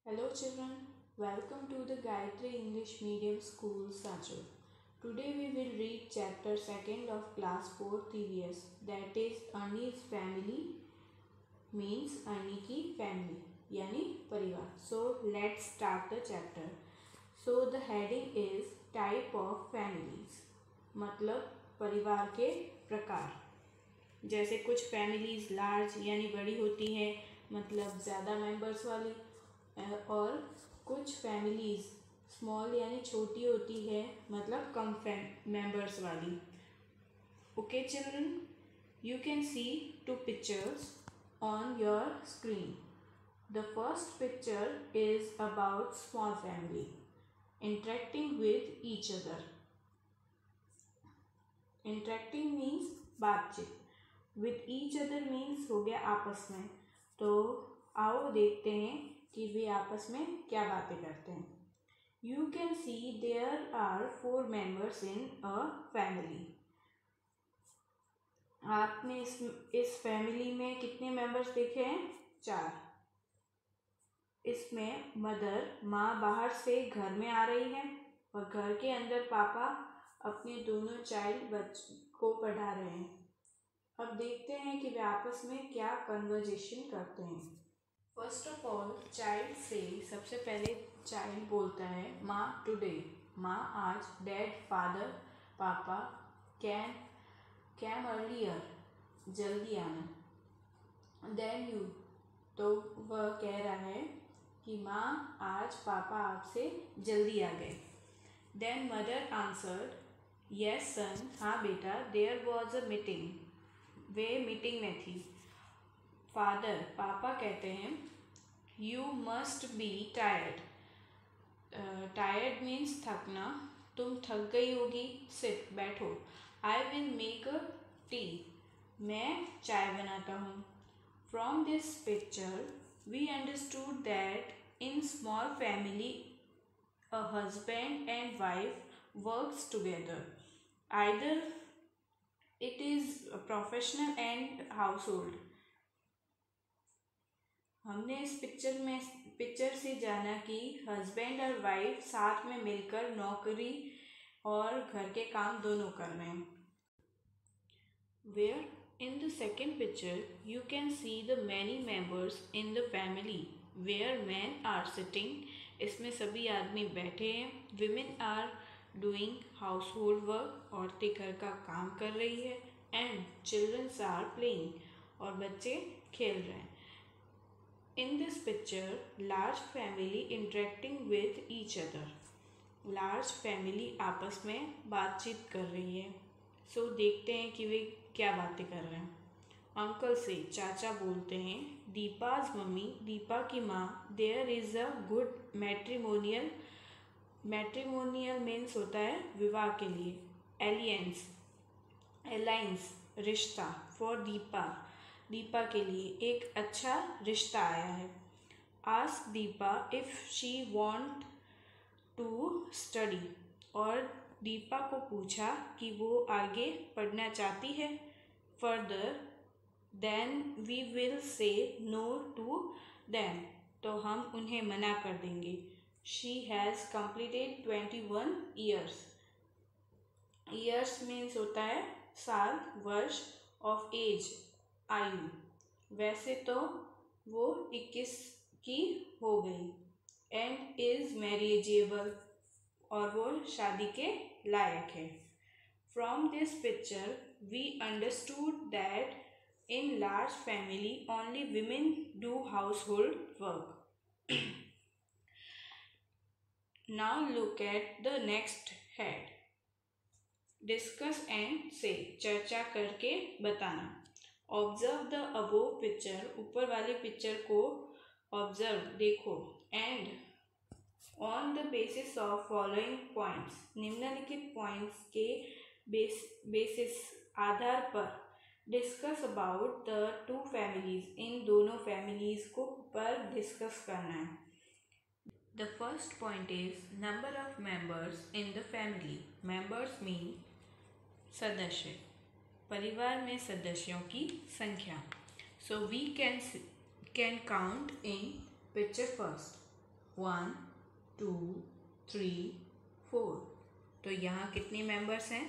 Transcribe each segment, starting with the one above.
Hello children, welcome to the Gayatri English Medium School Sachur. Today we will read chapter 2nd of class 4 TVS, that is Ernie's family means Ernie की family यानी परिवार. So let's start the chapter. So the heading is type of families, मतलब परिवार के प्रकार. जैसे कुछ families large यानी बड़ी होती हैं, मतलब ज़्यादा मेंबर्स वाली, और कुछ फैमिलीज स्मॉल यानी छोटी होती है, मतलब कम मेंबर्स वाली. Okay children, you can see two pictures on your screen. The first picture is about small family interacting with each other. Interacting means बातचीत, विद ईच अदर मीन्स हो गया आपस में. तो आओ देखते हैं कि वे आपस में क्या बातें करते हैं. You can see there are 4 members in a family. आपने इस फैमिली में कितने मेंबर्स देखे हैं? 4. इसमें मदर माँ बाहर से घर में आ रही है और घर के अंदर पापा अपने दोनों चाइल्ड बच्चों को पढ़ा रहे हैं. अब देखते हैं कि वे आपस में क्या कन्वर्जेशन करते हैं. फर्स्ट ऑफ ऑल चाइल्ड से सबसे पहले चाइल्ड बोलता है माँ टुडे, माँ आज, डैड फादर पापा, कैम अर्लियर जल्दी आना, देन यू, तो वह कह रहा है कि माँ आज पापा आपसे जल्दी आ गए. Then mother answered yes son, हाँ बेटा, देयर वॉज अ मीटिंग, वे मीटिंग में थी. फादर पापा कहते हैं you must be tired. Tired means थकना, तुम थक गई होगी. सिट बैठो. I will make a tea, मैं चाय बनाता हूँ. From this picture we understood that in small family a husband and wife works together, either it is professional and household. हमने इस पिक्चर से जाना कि हस्बैंड और वाइफ साथ में मिलकर नौकरी और घर के काम दोनों कर रहे हैं. Where in the second picture you can see the many members in the family where man are sitting. इसमें सभी आदमी बैठे हैं. Women are doing household work, औरतें घर का काम कर रही है. एंड चिल्ड्रंस आर प्लेइंग, और बच्चे खेल रहे हैं. In this picture, large family interacting with each other. Large family आपस में बातचीत कर रही है. So देखते हैं कि वे क्या बातें कर रहे हैं. अंकल से चाचा बोलते हैं दीपाज मम्मी, दीपा की माँ, there is a good matrimonial. Matrimonial means होता है विवाह के लिए. अलायंस रिश्ता. फॉर दीपा, दीपा के लिए एक अच्छा रिश्ता आया है. Ask Deepa if she want to study, और दीपा को पूछा कि वो आगे पढ़ना चाहती है. Further then we will say no to them, तो हम उन्हें मना कर देंगे. She has completed 21 years. Years means होता है साल, वर्ष. ऑफ एज आयु, वैसे तो वो 21 की हो गई. एंड इज मैरिजेबल, और वो शादी के लायक है. From this picture we understood that in large family only women do household work. Now look at the next head. Discuss and say, चर्चा करके बताना. ऑब्जर्व द अबोव पिक्चर, ऊपर वाली पिक्चर को ऑब्जर्व देखो. And on the basis of following points, निम्नलिखित points के basis आधार पर डिस्कस अबाउट द 2 फैमिलीज, इन दोनों फैमिलीज को पर डिस्कस करना है. The first point is number of members in the family. Members mean सदस्य, परिवार में सदस्यों की संख्या. So we can count in picture first. 1 2 3 4। तो यहाँ कितने मेंबर्स हैं?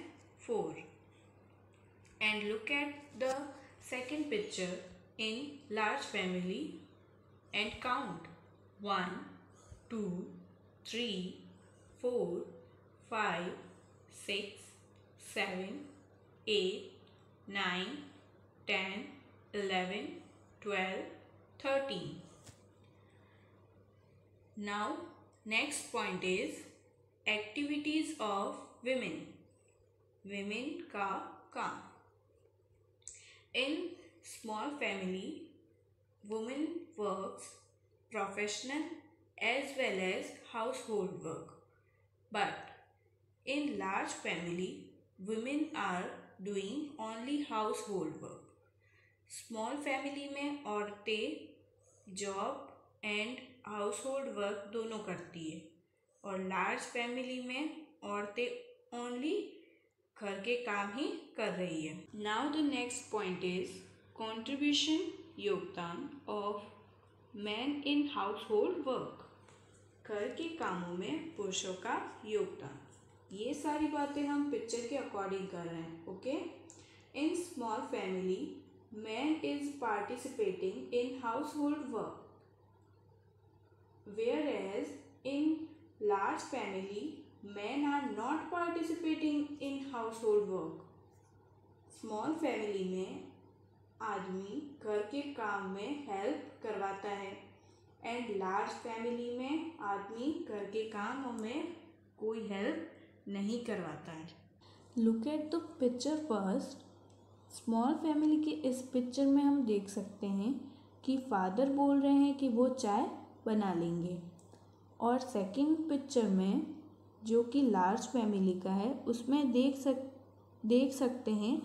4। And look at the second picture in large family and count 1 2 3 4 5 6 7 8 9 10 11 12 13। Now next point is activities of women. Women का काम। In small family, woman works professional as well as household work. But in large family, women are doing only household work. Small family में औरतें job and household work दोनों करती है और large family में औरतें ओनली घर के काम ही कर रही है। Now the next point is contribution, योगदान of man in household work. घर के कामों में पुरुषों का योगदान। ये सारी बातें हम पिक्चर के अकॉर्डिंग कर रहे हैं। Okay, in small family man is participating in household work, whereas in large family men are not participating in household work. Small family में आदमी घर के काम में हेल्प करवाता है एंड लार्ज फैमिली में आदमी घर के कामों में कोई हेल्प नहीं करवाता है। Look at the picture first. Small family के इस पिक्चर में हम देख सकते हैं कि फादर बोल रहे हैं कि वो चाय बना लेंगे और सेकंड पिक्चर में जो कि लार्ज फैमिली का है उसमें देख सकते हैं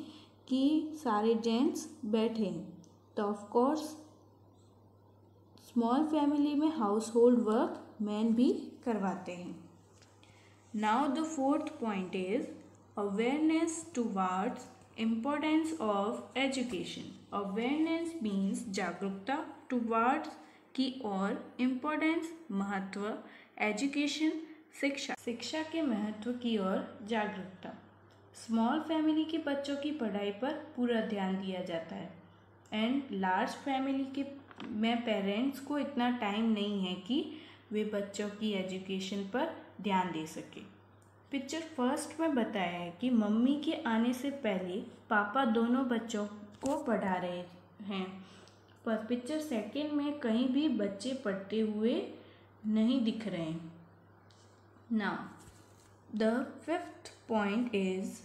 कि सारे जेंट्स बैठे हैं। तो ऑफ कोर्स स्मॉल फैमिली में हाउस होल्ड वर्क मैन भी करवाते हैं। Now the fourth point is awareness towards importance of education. Awareness means जागरूकता, टुवार्ड्स की और इम्पोर्टेंस महत्व, एजुकेशन शिक्षा के महत्व की ओर जागरूकता। स्मॉल फैमिली के बच्चों की पढ़ाई पर पूरा ध्यान दिया जाता है एंड लार्ज फैमिली के में पेरेंट्स को इतना टाइम नहीं है कि वे बच्चों की एजुकेशन पर ध्यान दे सके। पिक्चर फर्स्ट में बताया है कि मम्मी के आने से पहले पापा दोनों बच्चों को पढ़ा रहे हैं, पर पिक्चर सेकेंड में कहीं भी बच्चे पढ़ते हुए नहीं दिख रहे हैं। Now the fifth point is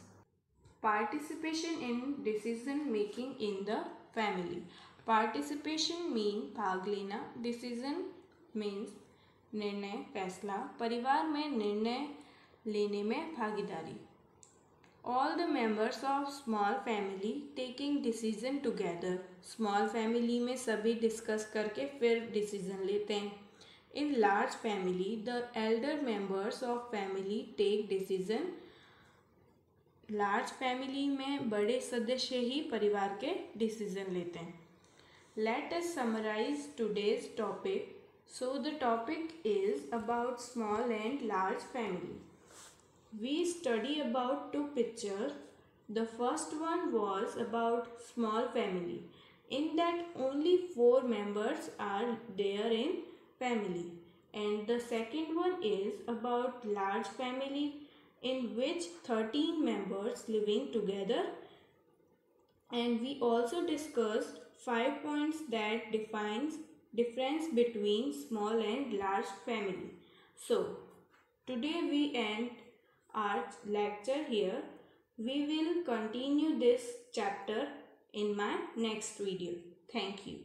participation in decision making in the family. Participation mean भाग लेना, डिसीजन मीन्स निर्णय, फैसला, परिवार में निर्णय लेने में भागीदारी। All the members of small family taking decision together. Small family में सभी डिस्कस करके फिर डिसीजन लेते हैं। In large family, the elder members of family take decision. Large family में बड़े सदस्य ही परिवार के डिसीजन लेते हैं। Let us summarize today's topic. So the topic is about small and large family. We study about two pictures. The first one was about small family. In that only 4 members are there in family. And the second one is about large family in which 13 members living together. And we also discussed 5 points that defines difference between small and large family. So today we end our lecture here. We will continue this chapter in my next video. Thank you.